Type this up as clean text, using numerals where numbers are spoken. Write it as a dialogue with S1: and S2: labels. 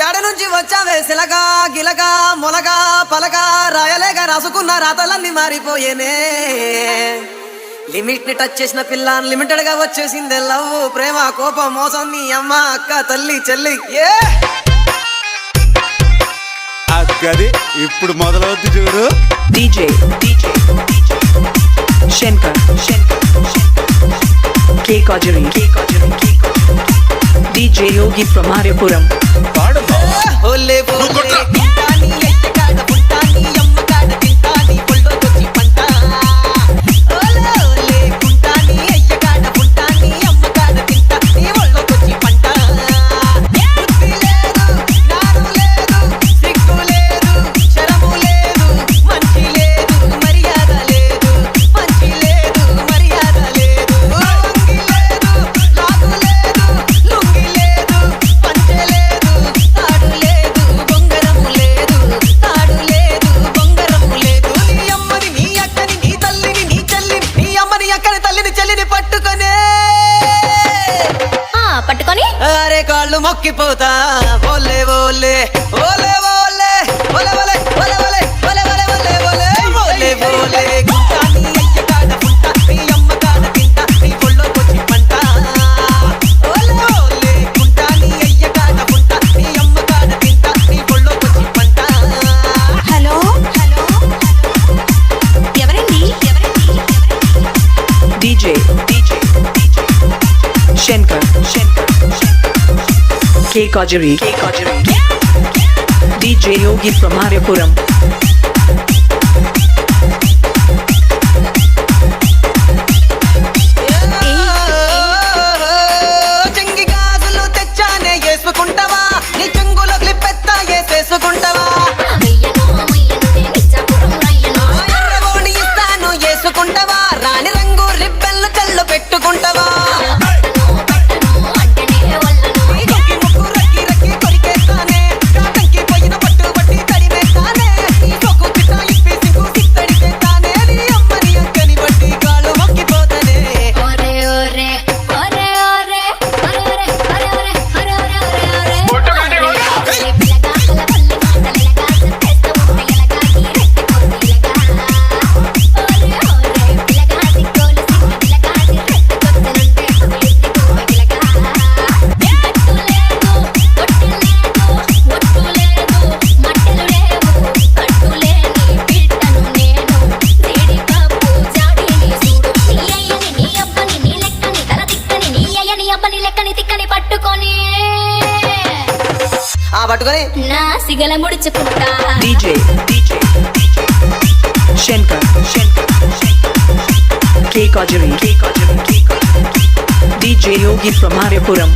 S1: ఎడ నుంచి వచ్చావే సిలగా గిలగా మొలగా పలగా రాయలేగా రాసుకున్న రాతలన్నీ మారిపోయేనే. లిమిట్ ని టచ్ చేసిన పిల్ల లిమిటెడ్ గా వచ్చేసిందే లవ్ ప్రేమ కోపం మోసం నీ అమ్మ అక్క తల్లి చెల్లి ఏ
S2: అక్కది ఇప్పుడు మొదలవుద్ది చూడు.
S3: DJ Shankar K Kajari DJ Yogi from Maripuram.
S1: ఓలే పోలే కుంటాని ఎట్టకాడ పుంటాని అమ్మకాడ తింటాని పొల్లోకొచ్చి పంట. ఓలే ఓలే కుంటాని ఎయ్యకాడ పుంటాని అమ్మకాడ తింటాని పొల్లోకొచ్చి పంట. బుద్ధి లేదు నాను లేదు సిగ్గు లేదు శరము లేదు మంచి లేదు మర్యాద లేదు మంచి లేదు మర్యాద లేదు వంగి లేదు లాగు లేదు లుంగి లేదు పంచె లేదు తాడు లేదు బొంగరము లేదు తాడు లేదు బొంగరము లేదు. నీ అమ్మని నీ అక్కని నీ తల్లిని నీ చెల్లిని నీ అమ్మని అక్కని తల్లిని చెల్లిని పట్టుకొనే
S4: పట్టుకొని
S1: అరే కాళ్ళు మొక్కిపోతా ఓలే ఓలే ఓలే ఓలే ఓలే ఓలే ఓలే ఓలే ఓలే ఓలే ఓలే ఓలే ఓలే ఓలే కుంటాని ఎయ్యకాడ పుంటా నీ అమ్మకాడ తింటా నీ పొల్లోకొచ్చి పంట. ఓలే ఓలే కుంటాని ఎయ్యకాడ పుంటా నీ అమ్మకాడ తింటా నీ పొల్లోకొచ్చి పంట.
S4: హలో ఎవరండి
S3: DJ Shankar K Kajari DJ Yogi from Maripuram.
S1: చెంగి గాజులు తెచ్చానే వేసుకుంటావా నీ చెంగులో క్లిప్పెత్తా వేసేసుకుంటావా ఎర్రగోని ఇస్తాను వేసుకుంటావా రాణి రంగు రిబ్బెన్లు తెల్లు పెట్టుకుంటావా కొరికి ముక్కు రక్కి రక్కి కొరికేస్తానే కాటంకి పోయిన పట్టు పట్టి తడివేస్తానే నీ సొక్కు పిట్ట ఇప్పి సిగ్గు సిక్కడి చేస్తానే నీ అమ్మని అక్కని బట్టి కాళ్ళు మొక్కిపోతానే.
S4: ఒరే ఒరే ఒరే ఒరే ఒరే ఒరే ఒరే ఒరే లెక్కని తిక్కని పట్టుకొని
S1: పట్టుకొని
S4: నా సిగల ముడుచుకుంటా.
S3: DJ Shankar K Kajari DJ Yogi from Maripuram.